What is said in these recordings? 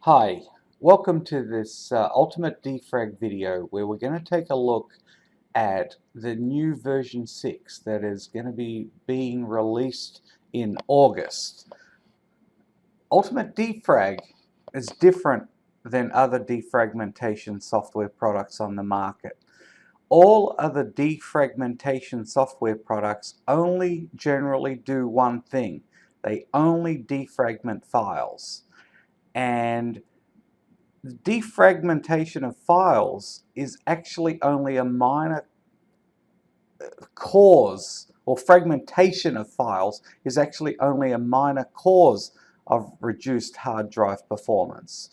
Hi, welcome to this UltimateDefrag video where we're going to take a look at the new version 6 that is going to be being released in August. UltimateDefrag is different than other defragmentation software products on the market. All other defragmentation software products only generally do one thing. They only defragment files. And the defragmentation of files is actually only a minor cause, or fragmentation of files is actually only a minor cause of reduced hard drive performance.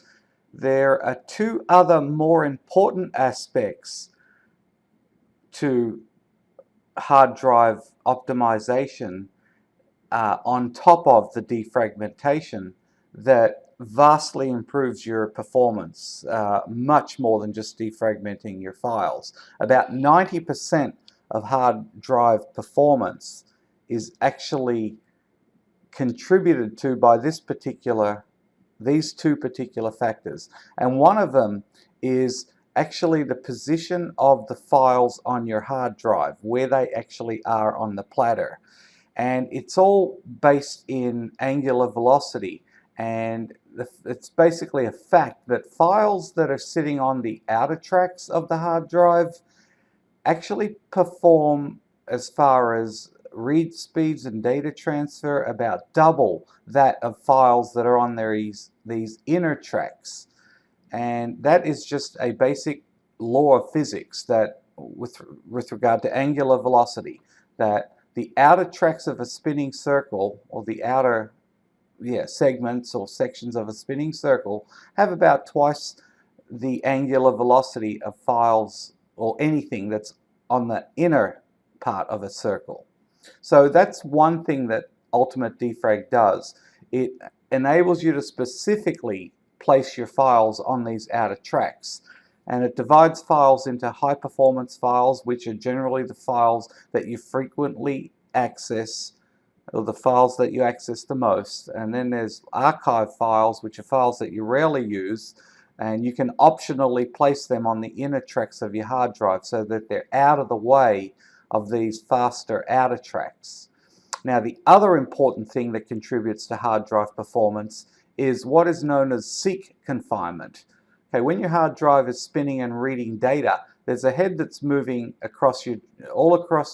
There are two other more important aspects to hard drive optimization on top of the defragmentation that vastly improves your performance, much more than just defragmenting your files. About 90% of hard drive performance is actually contributed to by these two particular factors, and one of them is actually the position of the files on your hard drive, where they actually are on the platter. And it's all based in angular velocity, and it's basically a fact that files that are sitting on the outer tracks of the hard drive actually perform, as far as read speeds and data transfer, about double that of files that are on these inner tracks. And that is just a basic law of physics that with regard to angular velocity, that the outer tracks of a spinning circle, or the outer segments or sections of a spinning circle, have about twice the angular velocity of files or anything that's on the inner part of a circle. So that's one thing that UltimateDefrag does. It enables you to specifically place your files on these outer tracks, and it divides files into high performance files, which are generally the files that you frequently access, or the files that you access the most. And then there's archive files, which are files that you rarely use, and you can optionally place them on the inner tracks of your hard drive so that they're out of the way of these faster outer tracks. Now, the other important thing that contributes to hard drive performance is what is known as seek confinement. Okay, when your hard drive is spinning and reading data, there's a head that's moving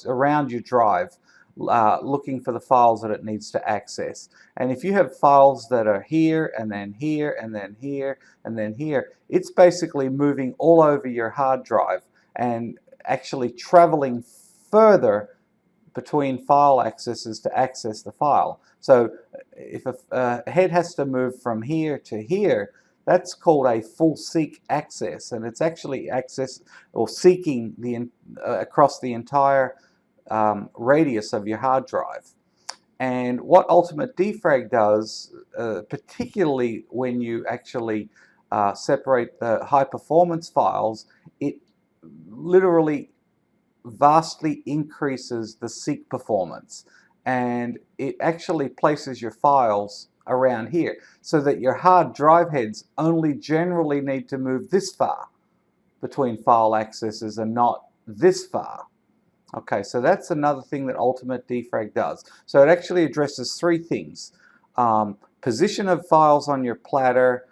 around your drive, looking for the files that it needs to access. And if you have files that are here and then here and then here and then here, it's basically moving all over your hard drive and actually traveling further between file accesses to access the file. So if a head has to move from here to here, that's called a full seek access, and it's actually access or seeking across the entire radius of your hard drive. And what UltimateDefrag does, particularly when you actually separate the high performance files, it literally vastly increases the seek performance, and it actually places your files around here so that your hard drive heads only generally need to move this far between file accesses and not this far. Okay, so that's another thing that UltimateDefrag does. So it actually addresses three things: position of files on your platter,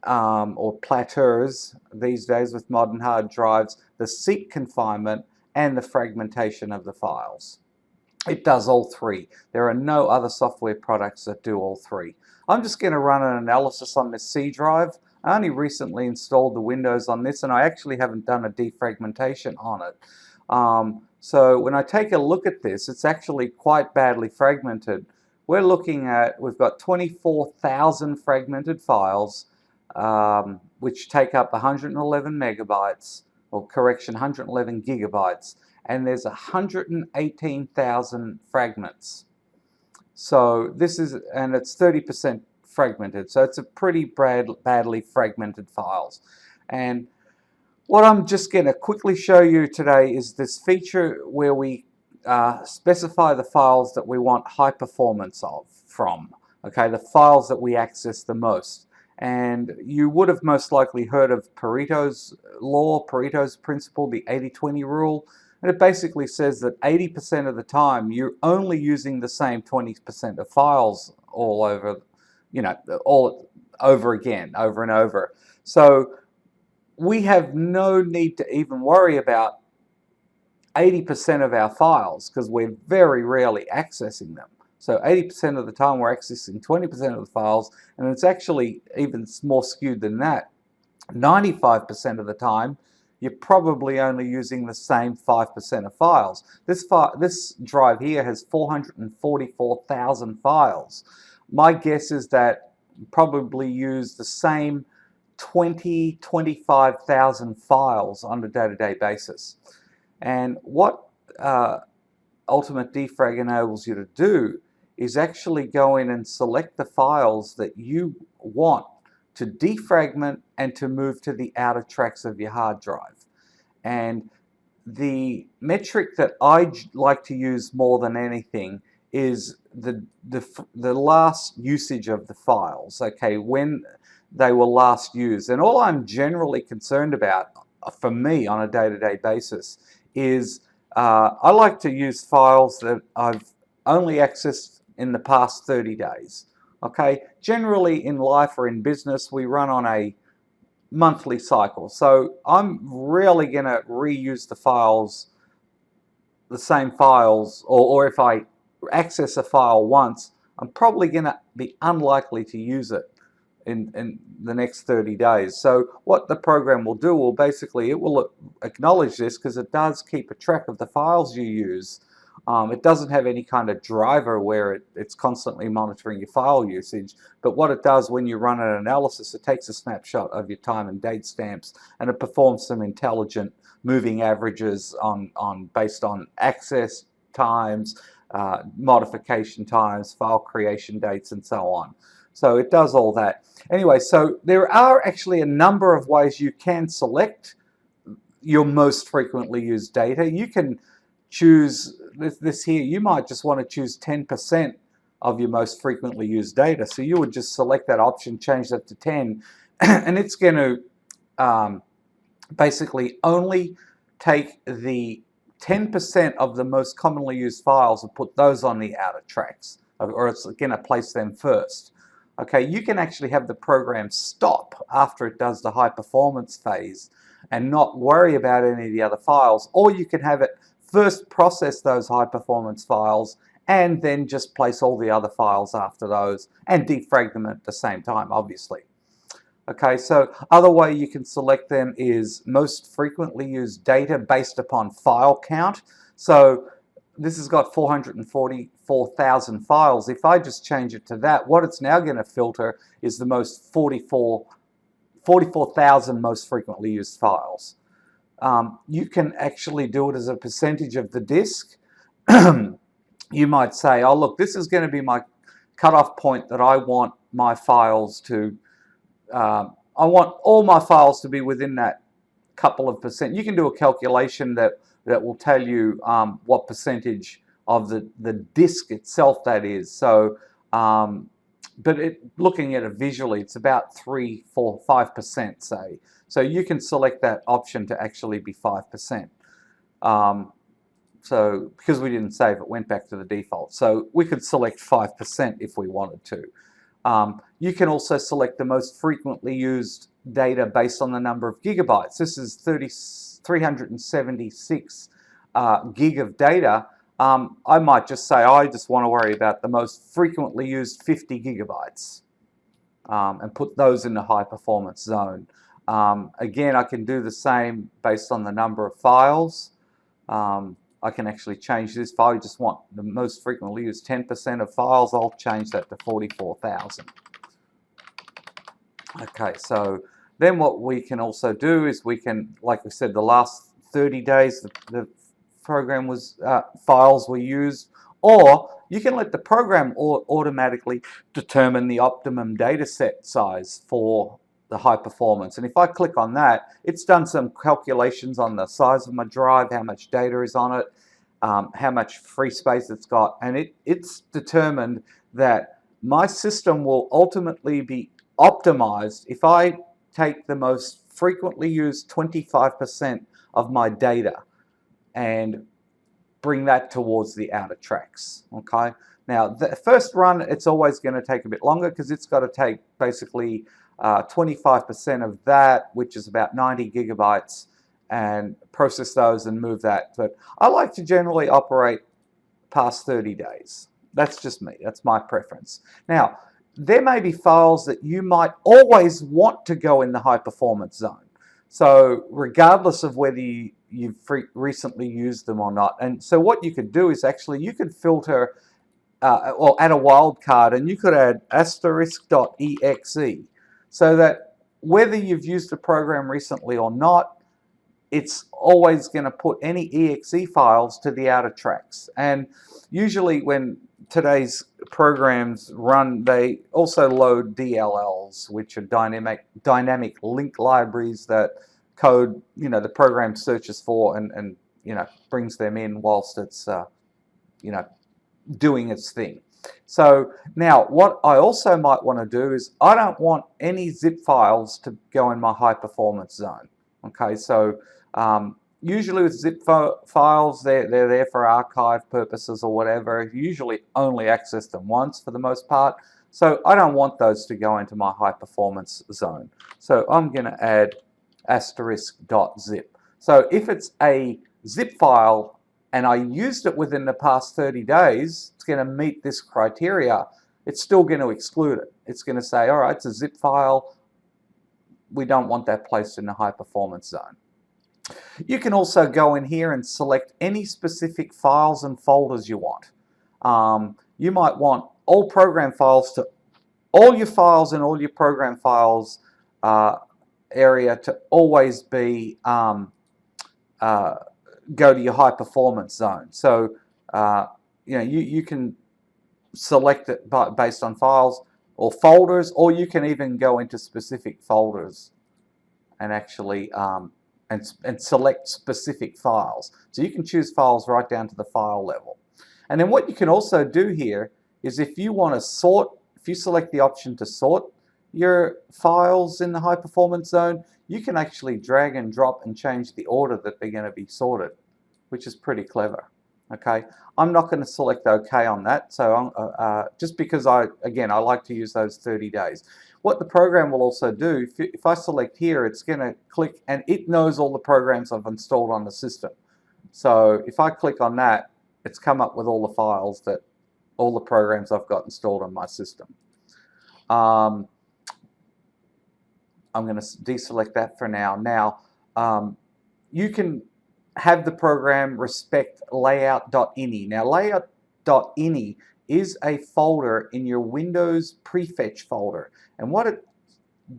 or platters these days with modern hard drives, the seek confinement, and the fragmentation of the files. It does all three. There are no other software products that do all three. I'm just going to run an analysis on this C drive. I only recently installed the Windows on this, and I actually haven't done a defragmentation on it. So when I take a look at this, it's actually quite badly fragmented. We've got 24,000 fragmented files, which take up 111 megabytes, or correction, 111 gigabytes, and there's 118,000 fragments. So this is, and it's 30% fragmented, so it's a pretty badly fragmented files. And what I'm just going to quickly show you today is this feature where we specify the files that we want high performance from. Okay, the files that we access the most. And you would have most likely heard of Pareto's law, Pareto's principle, the 80-20 rule. And it basically says that 80% of the time you're only using the same 20% of files all over, all over again, over and over. So we have no need to even worry about 80% of our files because we're very rarely accessing them. So 80% of the time we're accessing 20% of the files, and it's actually even more skewed than that. 95% of the time you're probably only using the same 5% of files. This drive here has 444,000 files. My guess is that you probably use the same 25,000 files on a day-to-day basis. And what UltimateDefrag enables you to do is actually go in and select the files that you want to defragment and to move to the outer tracks of your hard drive. And the metric that I like to use more than anything is the last usage of the files, okay, when they were last used. And all I'm generally concerned about, for me on a day-to-day basis, is I like to use files that I've only accessed in the past 30 days. Okay, generally in life or in business we run on a monthly cycle, so I'm rarely going to reuse the files, the same files, or if I access a file once, I'm probably going to be unlikely to use it in the next 30 days. So what the program will do will basically, it will acknowledge this because it does keep a track of the files you use. It doesn't have any kind of driver where it's constantly monitoring your file usage, but what it does when you run an analysis, it takes a snapshot of your time and date stamps, and it performs some intelligent moving averages based on access times, modification times, file creation dates, and so on. So it does all that. Anyway, so there are actually a number of ways you can select your most frequently used data. You can choose this here. You might just want to choose 10% of your most frequently used data. So you would just select that option, change that to 10, and it's going to basically only take the 10% of the most commonly used files and put those on the outer tracks, or it's going to place them first. Okay, you can actually have the program stop after it does the high performance phase and not worry about any of the other files, or you can have it first process those high performance files and then just place all the other files after those and defrag them at the same time, obviously. Okay, so other way you can select them is most frequently used data based upon file count. So this has got 444,000 files. If I just change it to that, what it's now going to filter is the most 44,000 most frequently used files. You can actually do it as a percentage of the disk. You might say, oh look, this is going to be my cutoff point that I want my files to, I want all my files to be within that couple of percent. You can do a calculation that will tell you what percentage of the disk itself that is. So, but looking at it visually, it's about 3, 4, 5%, say. So you can select that option to actually be 5%. So because we didn't save, it went back to the default. So we could select 5% if we wanted to. You can also select the most frequently used data based on the number of gigabytes. This is 376 gig of data. I might just say I just want to worry about the most frequently used 50 gigabytes and put those in the high performance zone. Again, I can do the same based on the number of files. I can actually change this. If I just want the most frequently used 10% of files, I'll change that to 44,000. Okay, so then what we can also do is we can, like we said, the last 30 days the program was files were used, or you can let the program automatically determine the optimum data set size for the high performance. And if I click on that, it's done some calculations on the size of my drive, how much data is on it, how much free space it's got, and it's determined that my system will ultimately be optimized if I take the most frequently used 25% of my data and bring that towards the outer tracks. Okay. Now, the first run, it's always going to take a bit longer because it's got to take basically 25% of that, which is about 90 gigabytes, and process those and move that. But I like to generally operate past 30 days. That's just me. That's my preference. Now, there may be files that you might always want to go in the high performance zone. So regardless of whether you've recently used them or not. And so what you could do is actually you could filter or add a wildcard, and you could add *.exe so that whether you've used the program recently or not, it's always going to put any exe files to the outer tracks. And usually when today's programs run, they also load DLLs, which are dynamic link libraries that code, the program searches for and brings them in whilst it's doing its thing. So now what I also might want to do is I don't want any zip files to go in my high performance zone. Okay, so usually with zip files, they're there for archive purposes or whatever. You usually only access them once for the most part. So I don't want those to go into my high performance zone. So I'm going to add *.zip. So if it's a zip file and I used it within the past 30 days, it's going to meet this criteria. It's still going to exclude it. It's going to say, all right, it's a zip file. We don't want that placed in the high performance zone. You can also go in here and select any specific files and folders you want. You might want all program files to all your files and all your program files area to always be go to your high performance zone. So you can select it based on files or folders, or you can even go into specific folders and actually and select specific files. So you can choose files right down to the file level. And then what you can also do here is if you want to sort, if you select the option to sort your files in the high performance zone, you can actually drag and drop and change the order that they're going to be sorted, which is pretty clever. Okay, I'm not going to select OK on that, so just because I like to use those 30 days. What the program will also do, if I select here, it's going to click and it knows all the programs I've installed on the system. So if I click on that, it's come up with all the files that all the programs I've got installed on my system. I'm going to deselect that for now. Now, you can have the program respect layout.ini. Now, layout.ini is a folder in your Windows prefetch folder. And what it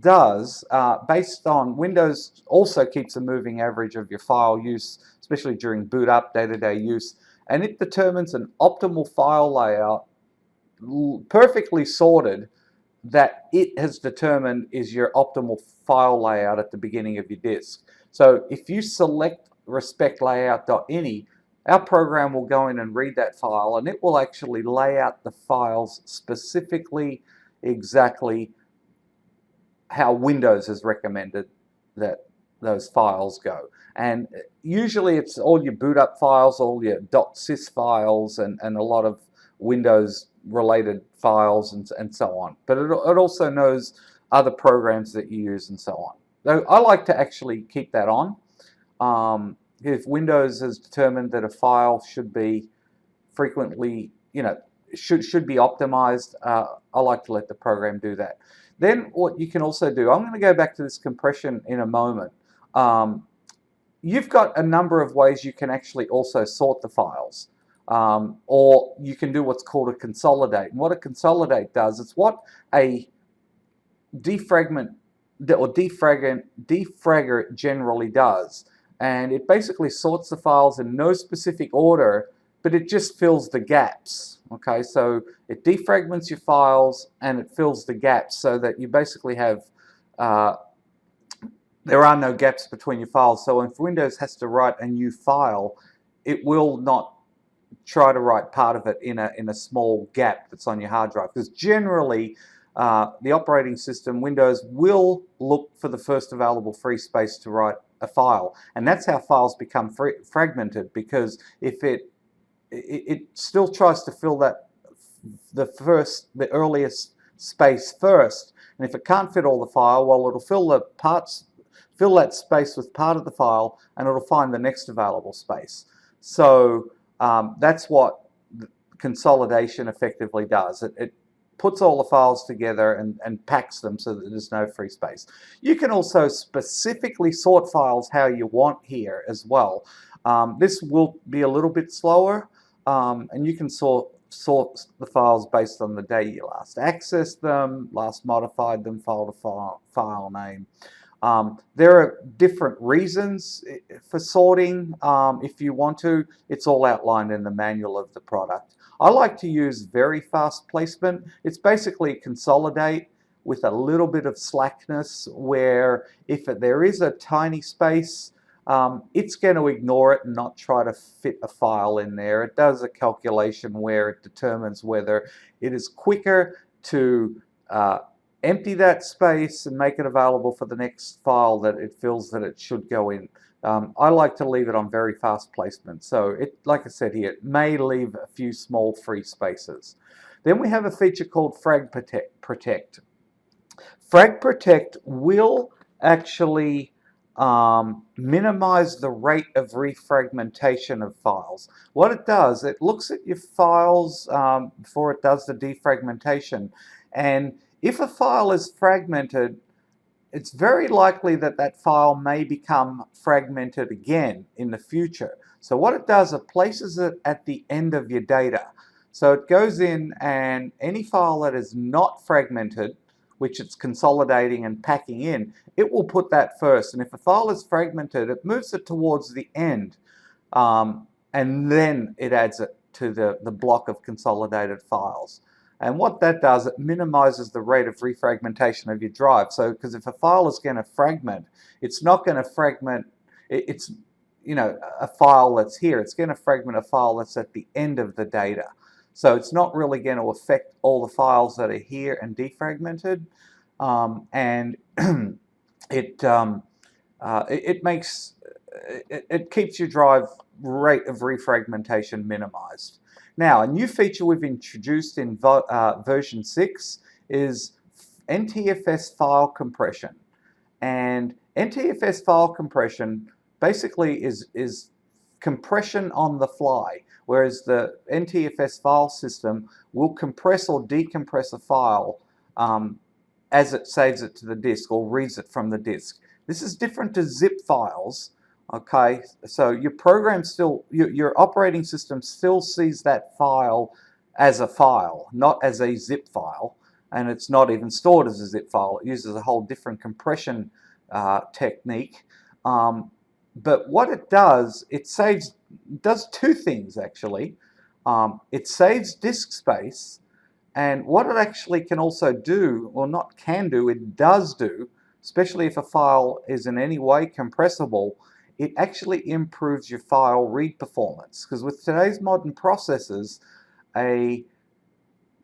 does, based on Windows, also keeps a moving average of your file use, especially during boot up, day-to-day use. And it determines an optimal file layout, perfectly sorted, that it has determined is your optimal file layout at the beginning of your disk. So if you select respect layout.ini, our program will go in and read that file, and it will actually lay out the files specifically, exactly how Windows has recommended that those files go. And usually it's all your boot up files, all your .sys files, and a lot of Windows related files and so on. But it also knows other programs that you use and so on. So I like to actually keep that on. If Windows has determined that a file should be frequently, should be optimized, I like to let the program do that. Then what you can also do, I'm going to go back to this compression in a moment. You've got a number of ways you can actually also sort the files. Or you can do what's called a consolidate. And what a consolidate does, it's what a defragment or defragger generally does. And it basically sorts the files in no specific order, but it just fills the gaps. Okay, so it defragments your files and it fills the gaps so that you basically have, there are no gaps between your files. So if Windows has to write a new file, it will not try to write part of it in a small gap that's on your hard drive, because generally the operating system, Windows, will look for the first available free space to write a file. And that's how files become fragmented, because if it still tries to fill that the earliest space first, and if it can't fit all the file, well, it'll fill that space with part of the file, and it'll find the next available space. So that's what consolidation effectively does. It puts all the files together and packs them so that there's no free space. You can also specifically sort files how you want here as well. This will be a little bit slower, and you can sort the files based on the day you last accessed them, last modified them, file name. There are different reasons for sorting if you want to. It's all outlined in the manual of the product. I like to use very fast placement. It's basically consolidate with a little bit of slackness, where if there is a tiny space, it's going to ignore it and not try to fit a file in there. It does a calculation where it determines whether it is quicker to empty that space and make it available for the next file that it feels that it should go in. I like to leave it on very fast placement. So like I said here, it may leave a few small free spaces. Then we have a feature called Frag Protect. Frag Protect will actually minimize the rate of refragmentation of files. What it does, it looks at your files before it does the defragmentation, and if a file is fragmented, it's very likely that that file may become fragmented again in the future. So what it does, it places it at the end of your data. So it goes in, and any file that is not fragmented, which it's consolidating and packing in, it will put that first. And if a file is fragmented, it moves it towards the end, and then it adds it to the block of consolidated files. And what that does, it minimizes the rate of refragmentation of your drive. So, because if a file is going to fragment, it's not going to fragment, it's, you know, a file that's here. It's going to fragment a file that's at the end of the data. So it's not really going to affect all the files that are here and defragmented, and it keeps your drive rate of refragmentation minimized. Now, a new feature we've introduced in version 6 is NTFS file compression. And NTFS file compression basically is compression on the fly, whereas the NTFS file system will compress or decompress a file as it saves it to the disk or reads it from the disk. This is different to zip files. Okay, so your program still, your operating system still sees that file as a file, not as a zip file, and it's not even stored as a zip file. It uses a whole different compression technique. But what it does, does two things actually. It saves disk space, and what it actually can also do, well, not can do, it does do, especially if a file is in any way compressible, it actually improves your file read performance. Because with today's modern processors, a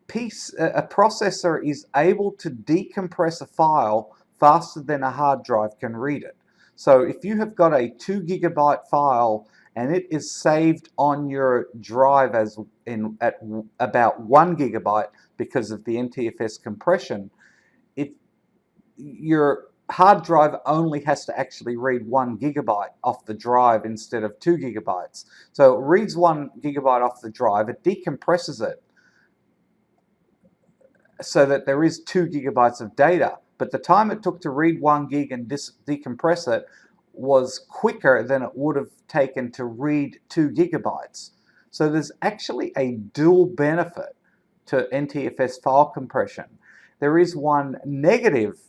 processor is able to decompress a file faster than a hard drive can read it. So if you have got a 2 GB file and it is saved on your drive at about 1 GB because of the NTFS compression, your hard drive only has to actually read 1 GB off the drive instead of 2 GB. So it reads 1 GB off the drive, it decompresses it so that there is 2 GB of data. But the time it took to read 1 gig and decompress it was quicker than it would have taken to read 2 GB. So there's actually a dual benefit to NTFS file compression. There is one negative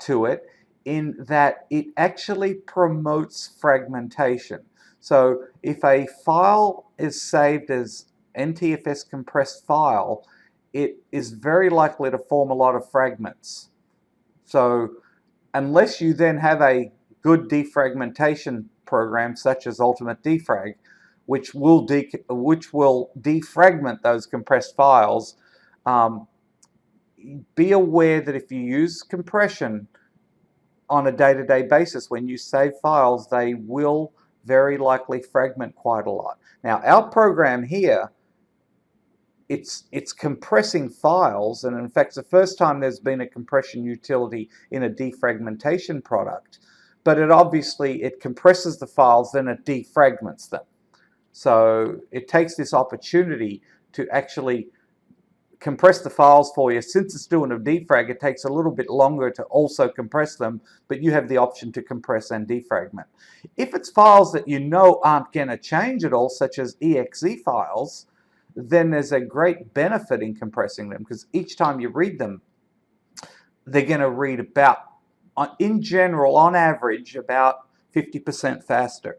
to it, in that it actually promotes fragmentation. So if a file is saved as NTFS compressed file, it is very likely to form a lot of fragments. So unless you then have a good defragmentation program such as UltimateDefrag, which will defragment those compressed files, be aware that if you use compression on a day-to-day basis, when you save files, they will very likely fragment quite a lot. Now, our program here, it's compressing files, and in fact, it's the first time there's been a compression utility in a defragmentation product, but it compresses the files, then it defragments them. So it takes this opportunity to actually compress the files for you. Since it's doing a defrag, it takes a little bit longer to also compress them, but you have the option to compress and defragment. If it's files that you know aren't going to change at all, such as exe files, then there's a great benefit in compressing them, because each time you read them, they're going to read about, in general, on average, about 50% faster.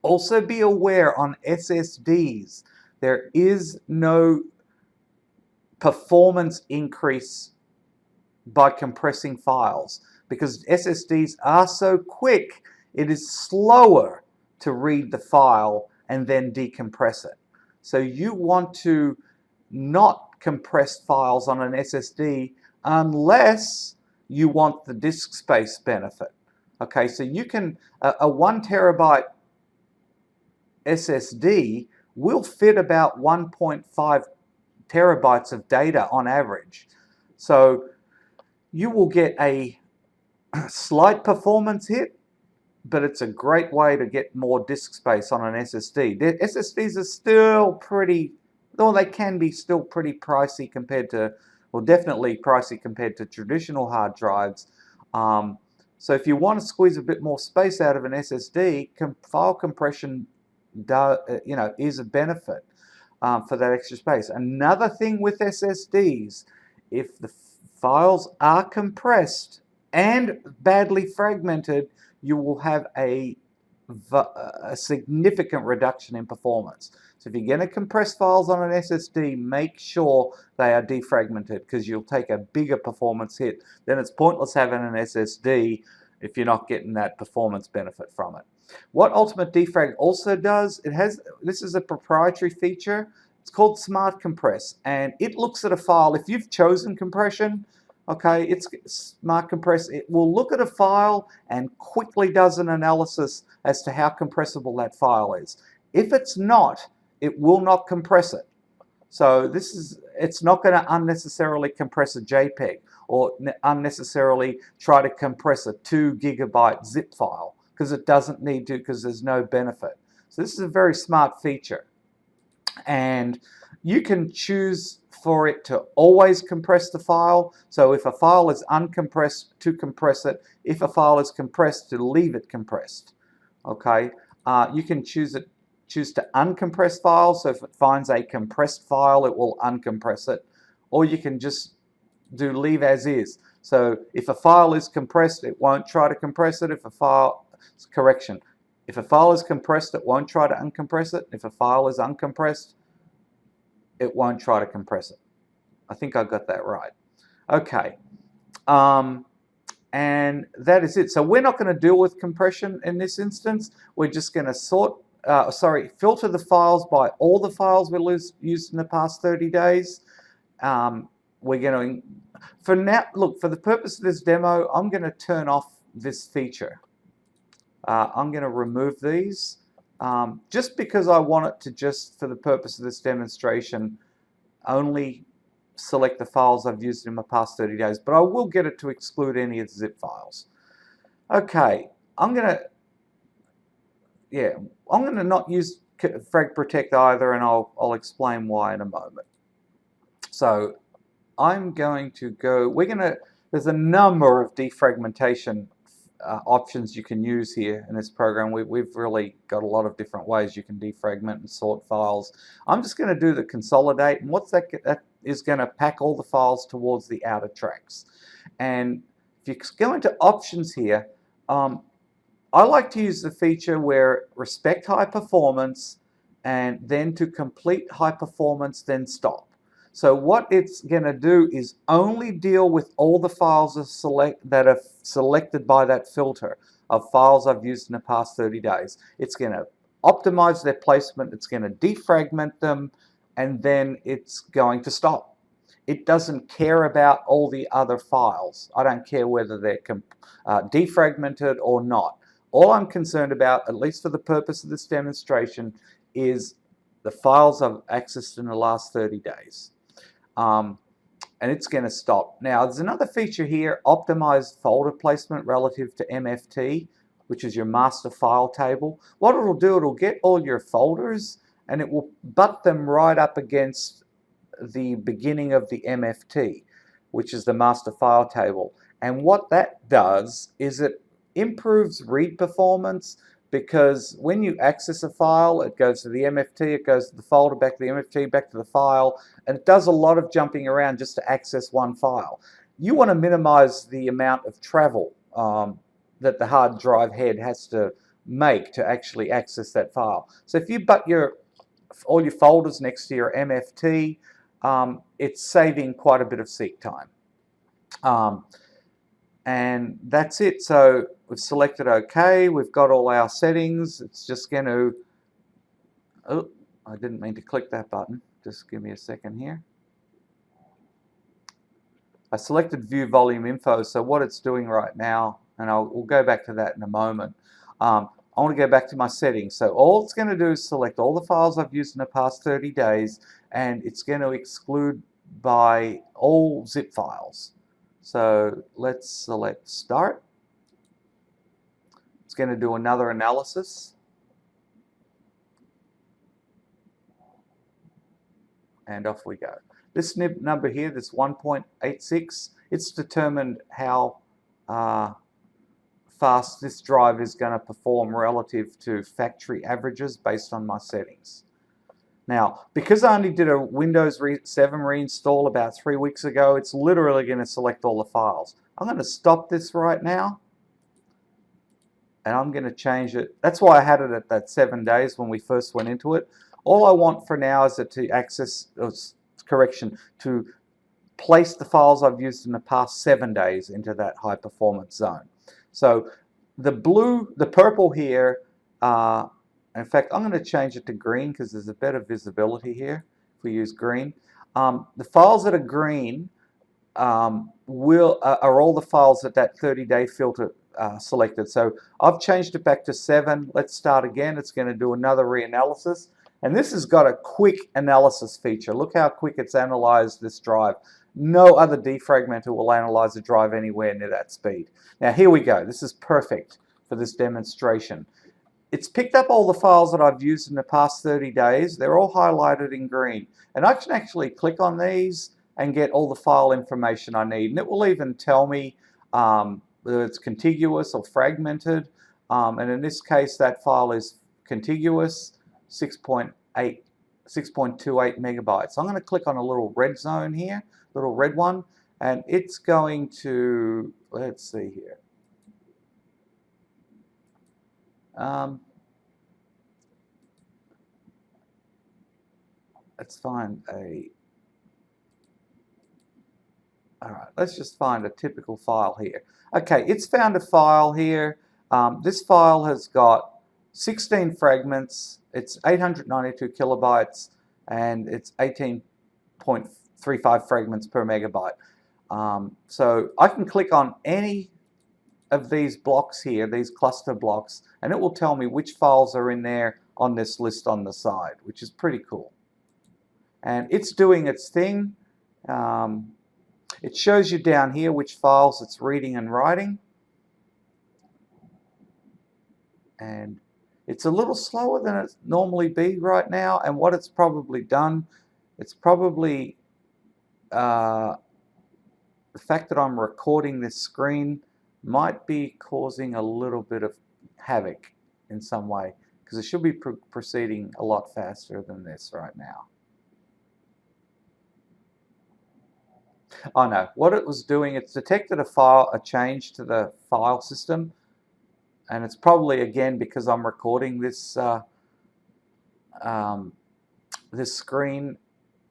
Also be aware, on SSDs, there is no performance increase by compressing files, because SSDs are so quick, it is slower to read the file and then decompress it. So you want to not compress files on an SSD unless you want the disk space benefit. Okay, so you can, a 1 terabyte SSD will fit about 1.5 terabytes of data on average. So you will get a slight performance hit, but it's a great way to get more disk space on an SSD. The SSDs are still pretty, though they can be still pretty pricey compared to, well, definitely pricey compared to traditional hard drives. So if you want to squeeze a bit more space out of an SSD, file compression is a benefit for that extra space. Another thing with SSDs, if the files are compressed and badly fragmented, you will have a significant reduction in performance. So if you're going to compress files on an SSD, make sure they are defragmented, because you'll take a bigger performance hit. Then it's pointless having an SSD if you're not getting that performance benefit from it. What UltimateDefrag also does, this is a proprietary feature. It's called Smart Compress, and it looks at a file. If you've chosen compression, okay, it's Smart Compress. It will look at a file and quickly does an analysis as to how compressible that file is. If it's not, it will not compress it. So it's not going to unnecessarily compress a JPEG or unnecessarily try to compress a 2 gigabyte zip file, because it doesn't need to, because there's no benefit. So this is a very smart feature. And you can choose for it to always compress the file. So if a file is uncompressed, to compress it. If a file is compressed, to leave it compressed. Okay. You can choose to uncompress files. So if it finds a compressed file, it will uncompress it. Or you can just do leave as is. So if a file is compressed, it won't try to compress it. If a file is compressed, it won't try to uncompress it. If a file is uncompressed, it won't try to compress it. I think I got that right. Okay. And that is it. So we're not going to deal with compression in this instance. We're just going to filter the files by all the files we used in the past 30 days. We're going to, for now, look, for the purpose of this demo, I'm going to turn off this feature. I'm going to remove these just because I want it to just, for the purpose of this demonstration, only select the files I've used in my past 30 days, but I will get it to exclude any of the zip files. Okay, I'm going to not use Frag Protect either, and I'll explain why in a moment. So I'm going to go, there's a number of defragmentation options you can use here in this program. We've really got a lot of different ways you can defragment and sort files. I'm just going to do the consolidate, and what's that is going to pack all the files towards the outer tracks. And if you go into options here, I like to use the feature where respect high performance and then to complete high performance, then stop. So what it's going to do is only deal with all the files that are selected by that filter of files I've used in the past 30 days. It's going to optimize their placement, it's going to defragment them, and then it's going to stop. it doesn't care about all the other files. I don't care whether they're defragmented or not. All I'm concerned about, at least for the purpose of this demonstration, is the files I've accessed in the last 30 days. And it's going to stop. Now, there's another feature here, optimized folder placement relative to MFT, which is your master file table. What it'll do, it'll get all your folders and it will butt them right up against the beginning of the MFT, which is the master file table. And what that does is it improves read performance, because when you access a file, it goes to the MFT, it goes to the folder, back to the MFT, back to the file, and it does a lot of jumping around just to access one file. You want to minimize the amount of travel that the hard drive head has to make to actually access that file. So if you butt all your folders next to your MFT, it's saving quite a bit of seek time. And that's it. So we've selected OK. We've got all our settings. It's just going to... Oh, I didn't mean to click that button. Just give me a second here. I selected View Volume Info. So what it's doing right now, and we'll go back to that in a moment. I want to go back to my settings. So all it's going to do is select all the files I've used in the past 30 days, and it's going to exclude by all zip files. So let's select Start. It's going to do another analysis. And off we go. This number here, this 1.86, it's determined how fast this drive is going to perform relative to factory averages based on my settings. Now, because I only did a Windows 7 reinstall about 3 weeks ago, it's literally going to select all the files. I'm going to stop this right now, and I'm going to change it. That's why I had it at that 7 days when we first went into it. All I want for now is to place the files I've used in the past 7 days into that high performance zone. So the purple here, in fact, I'm going to change it to green because there's a better visibility here if we use green. The files that are green are all the files that 30-day filter selected. So I've changed it back to 7. Let's start again. It's going to do another reanalysis. And this has got a quick analysis feature. Look how quick it's analyzed this drive. No other defragmenter will analyze a drive anywhere near that speed. Now here we go. This is perfect for this demonstration. It's picked up all the files that I've used in the past 30 days. They're all highlighted in green. And I can actually click on these and get all the file information I need. And it will even tell me whether it's contiguous or fragmented. And in this case, that file is contiguous, 6.28 megabytes. I'm going to click on a little red zone here, little red one, and it's going to, let's see here. Let's find let's just find a typical file here. Okay, it's found a file here. This file has got 16 fragments, it's 892 kilobytes, and it's 18.35 fragments per megabyte. So I can click on any of these blocks here, these cluster blocks, and it will tell me which files are in there on this list on the side, which is pretty cool. And it's doing its thing. It shows you down here which files it's reading and writing. And it's a little slower than it normally be right now, and what it's probably done, it's probably the fact that I'm recording this screen might be causing a little bit of havoc in some way, because it should be proceeding a lot faster than this right now. Oh no, what it was doing, it's detected a change to the file system, and it's probably again because I'm recording this this screen,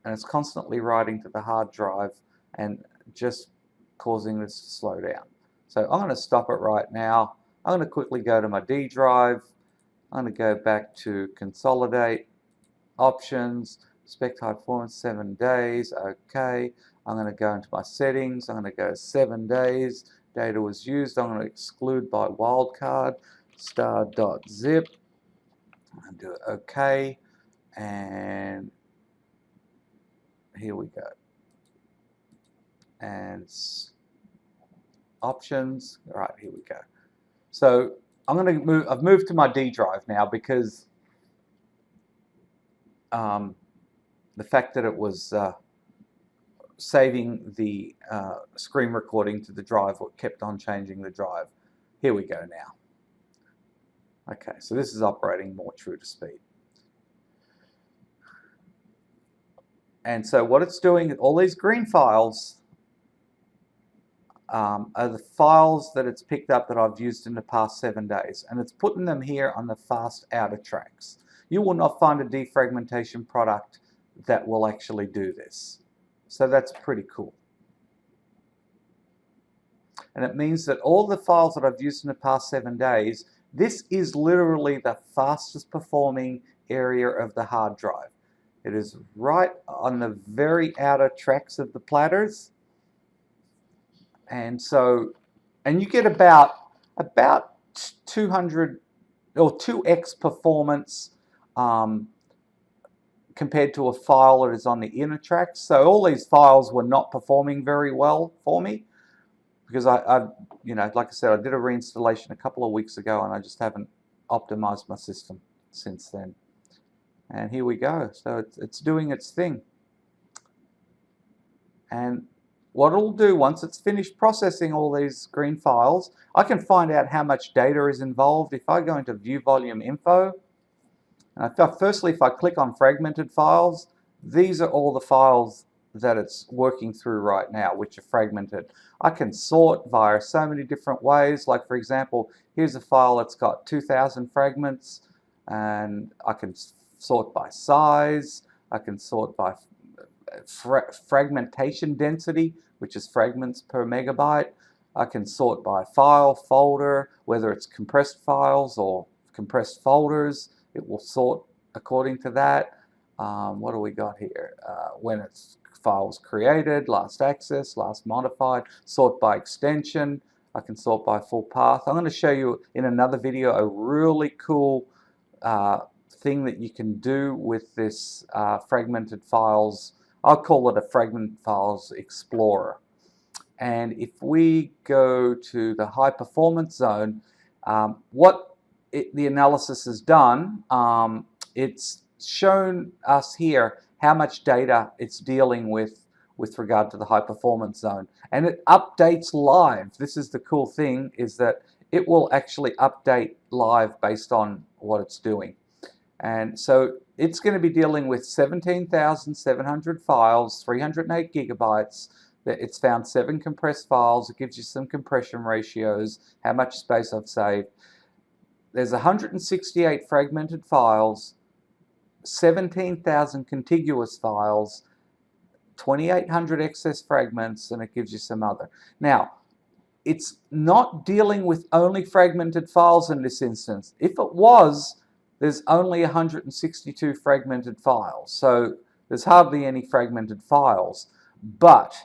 and it's constantly writing to the hard drive and just causing this to slow down. So I'm going to stop it right now. I'm going to quickly go to my D drive. I'm going to go back to Consolidate, Options, Spec High Performance, 7 days, okay. I'm going to go into my settings. I'm going to go 7 days. Data was used. I'm going to exclude by wildcard star.zip. I'm going to do it OK. And here we go. And options. All right, here we go. So I'm going to move. I've moved to my D drive now because the fact that it was saving the screen recording to the drive, or kept on changing the drive. Here we go now. Okay, so this is operating more true to speed. And so what it's doing, all these green files are the files that it's picked up that I've used in the past 7 days, and it's putting them here on the fast outer tracks. You will not find a defragmentation product that will actually do this. So that's pretty cool. And it means that all the files that I've used in the past 7 days, this is literally the fastest performing area of the hard drive. It is right on the very outer tracks of the platters. And so, and you get about 200 or 2x performance compared to a file that is on the inner tracks. So all these files were not performing very well for me because you know, like I said, I did a reinstallation a couple of weeks ago and I just haven't optimized my system since then. And here we go. So it's doing its thing. And what it'll do once it's finished processing all these green files, I can find out how much data is involved. If I go into View Volume Info, firstly, if I click on fragmented files, these are all the files that it's working through right now, which are fragmented. I can sort via so many different ways. Like, for example, here's a file that's got 2,000 fragments, and I can sort by size. I can sort by fragmentation density, which is fragments per megabyte. I can sort by file, folder, whether it's compressed files or compressed folders. It will sort according to that. What do we got here? When it's files created, last access, last modified, sort by extension. I can sort by full path. I'm going to show you in another video a really cool thing that you can do with this fragmented files. I'll call it a fragment files explorer. And if we go to the high performance zone, what the analysis has done, it's shown us here how much data it's dealing with regard to the high performance zone. And it updates live. This is the cool thing, is that it will actually update live based on what it's doing. And so it's going to be dealing with 17,700 files, 308 gigabytes. It's found 7 compressed files. It gives you some compression ratios, how much space I've saved. There's 168 fragmented files, 17,000 contiguous files, 2,800 excess fragments, and it gives you some other. Now, it's not dealing with only fragmented files in this instance. If it was, there's only 162 fragmented files, so there's hardly any fragmented files. But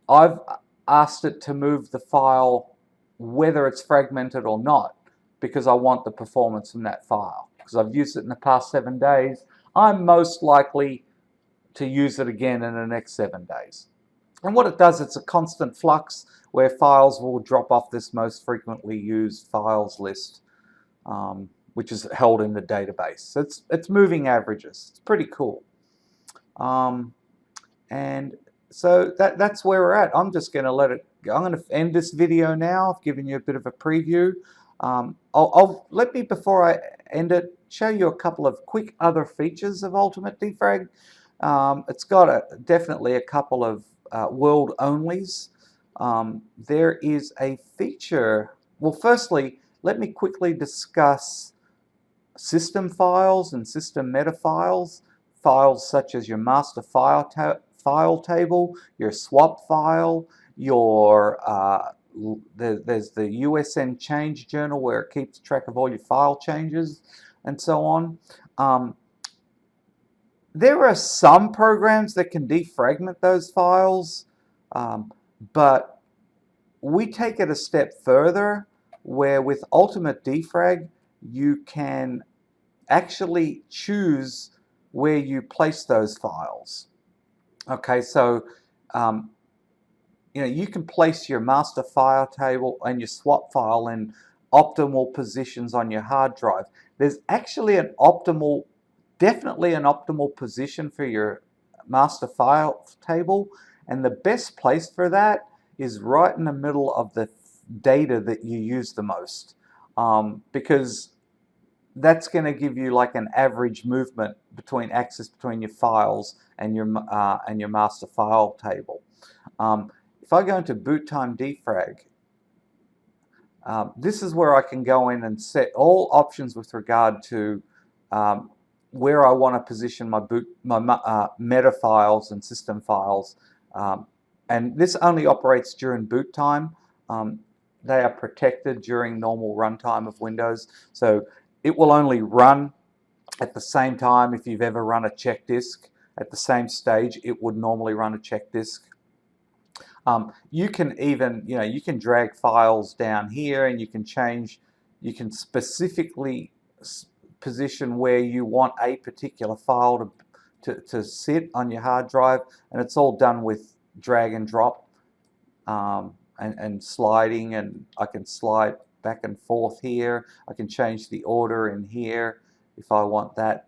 I've asked it to move the file whether it's fragmented or not, because I want the performance from that file. Because I've used it in the past 7 days, I'm most likely to use it again in the next 7 days. And what it does, it's a constant flux where files will drop off this most frequently used files list, which is held in the database. So it's moving averages. It's pretty cool. And so that's where we're at. I'm just going to let it go. I'm going to end this video now. I've given you a bit of a preview. Let me, before I end it, show you a couple of quick other features of UltimateDefrag. It's got definitely a couple of world onlys. There is a feature. Well, firstly, let me quickly discuss system files and system meta files. Files such as your master file table, your swap file, your there's the USN change journal where it keeps track of all your file changes and so on. There are some programs that can defragment those files, But we take it a step further, where with UltimateDefrag you can actually choose where you place those files. Okay, so you can place your master file table and your swap file in optimal positions on your hard drive. There's actually definitely an optimal position for your master file table, and the best place for that is right in the middle of the data that you use the most, because that's going to give you like an average movement between your files and your master file table. If I go into boot time defrag, this is where I can go in and set all options with regard to where I want to position my meta files and system files. And this only operates during boot time. They are protected during normal runtime of Windows, so it will only run at the same time. If you've ever run a check disk at the same stage, it would normally run a check disk. You can even, you can drag files down here, and you can specifically position where you want a particular file to sit on your hard drive, and it's all done with drag and drop and sliding, and I can slide back and forth here. I can change the order in here if I want the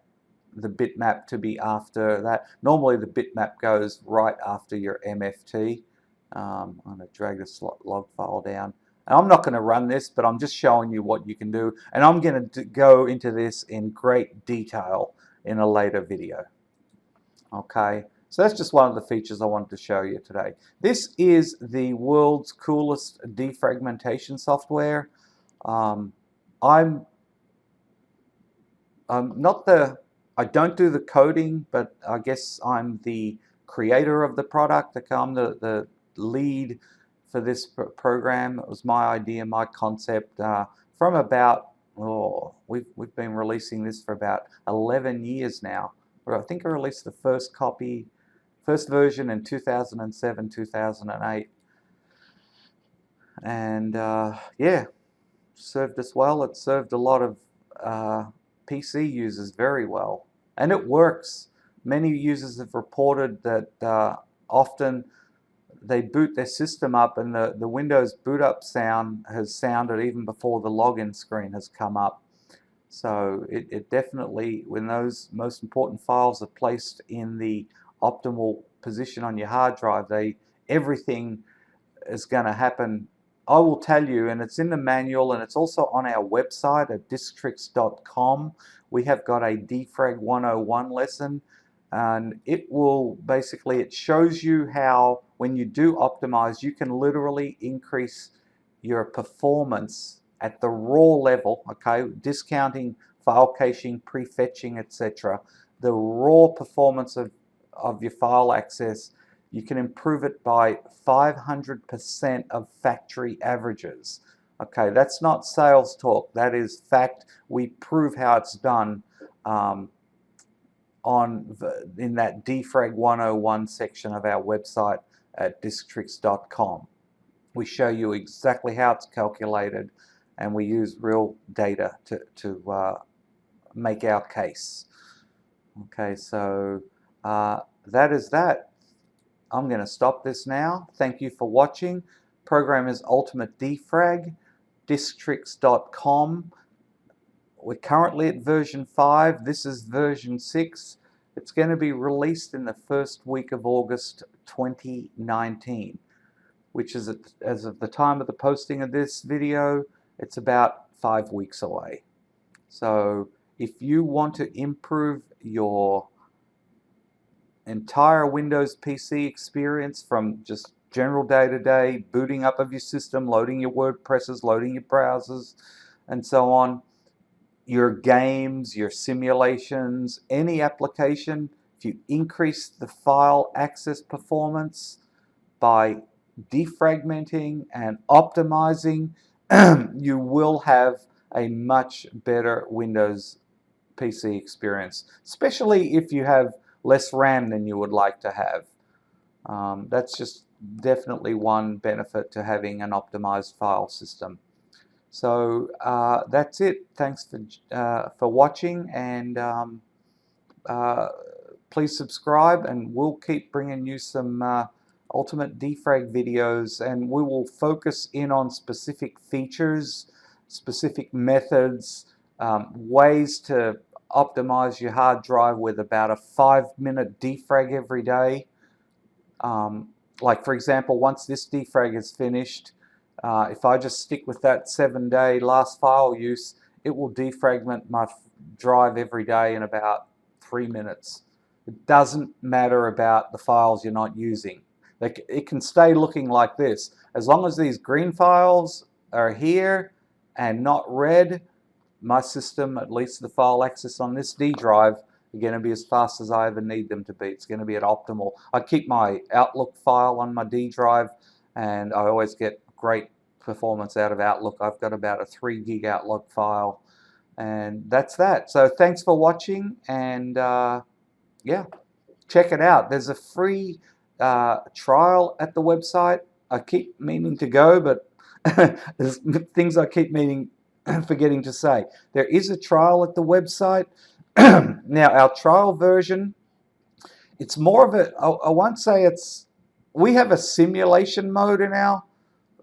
bitmap to be after that. Normally the bitmap goes right after your MFT. I'm going to drag this log file down. And I'm not going to run this, but I'm just showing you what you can do. And I'm going to go into this in great detail in a later video. Okay, so that's just one of the features I wanted to show you today. This is the world's coolest defragmentation software. I don't do the coding, but I guess I'm the creator of the product. I'm the lead for this program. It was my idea, my concept, from about, we've been releasing this for about 11 years now. I think I released the first version in 2007, 2008. And yeah, served us well. It served a lot of PC users very well. And it works. Many users have reported that often they boot their system up, and the Windows boot up sound has sounded even before the login screen has come up. So it definitely, when those most important files are placed in the optimal position on your hard drive, everything is going to happen. I will tell you, and it's in the manual, and it's also on our website at disktricks.com. We have got a Defrag 101 lesson, and it shows you how, when you do optimize, you can literally increase your performance at the raw level, okay, discounting file caching, prefetching, etc. The raw performance of your file access, you can improve it by 500% of factory averages. Okay, that's not sales talk, that is fact. We prove how it's done in that Defrag 101 section of our website at disktricks.com. We show you exactly how it's calculated, and we use real data to make our case. Okay, so that is that. I'm going to stop this now. Thank you for watching. Program is UltimateDefrag, disktricks.com. We're currently at version 5. This is version 6. It's going to be released in the first week of August 2019, which is, as of the time of the posting of this video, it's about 5 weeks away. So if you want to improve your entire Windows PC experience, from just general day-to-day booting up of your system, loading your WordPresses, loading your browsers, and so on, your games, your simulations, any application, if you increase the file access performance by defragmenting and optimizing, you will have a much better Windows PC experience, especially if you have less RAM than you would like to have. That's just definitely one benefit to having an optimized file system. So that's it. Thanks for watching, and please subscribe, and we'll keep bringing you some Ultimate Defrag videos, and we will focus in on specific features, specific methods, ways to optimize your hard drive with about a 5-minute defrag every day. Like for example, once this defrag is finished, if I just stick with that 7-day last file use, it will defragment my drive every day in about 3 minutes. It doesn't matter about the files you're not using. It can stay looking like this. As long as these green files are here and not red, my system, at least the file access on this D drive, are going to be as fast as I ever need them to be. It's going to be at optimal. I keep my Outlook file on my D drive, and I always get great performance out of Outlook. I've got about a 3 gig Outlook file, and that's that. So thanks for watching, and yeah, check it out. There's a free trial at the website. I keep meaning to go, but there's things I keep forgetting to say. There is a trial at the website. Now, our trial version, it's more of a, I won't say it's, we have a simulation mode in our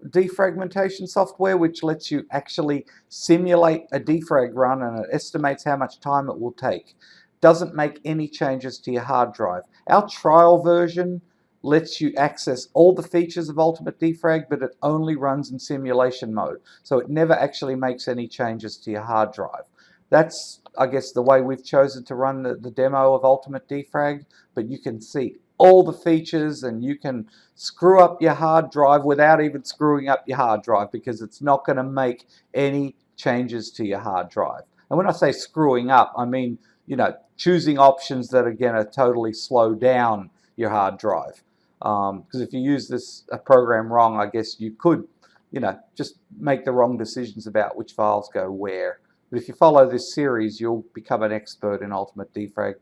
defragmentation software, which lets you actually simulate a defrag run, and it estimates how much time it will take. Doesn't make any changes to your hard drive. Our trial version lets you access all the features of UltimateDefrag, but it only runs in simulation mode. So it never actually makes any changes to your hard drive. That's, I guess, the way we've chosen to run the demo of UltimateDefrag, but you can see all the features, and you can screw up your hard drive without even screwing up your hard drive, because it's not going to make any changes to your hard drive. And when I say screwing up, I mean, you know, choosing options that are going to totally slow down your hard drive. Because if you use this program wrong, I guess you could, you know, just make the wrong decisions about which files go where. But if you follow this series, you'll become an expert in UltimateDefrag,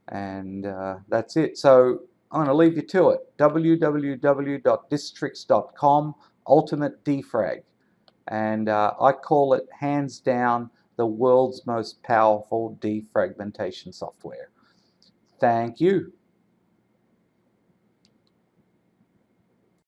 and that's it. So I'm going to leave you to it. www.districts.com, UltimateDefrag, and I call it hands down the world's most powerful defragmentation software. Thank you.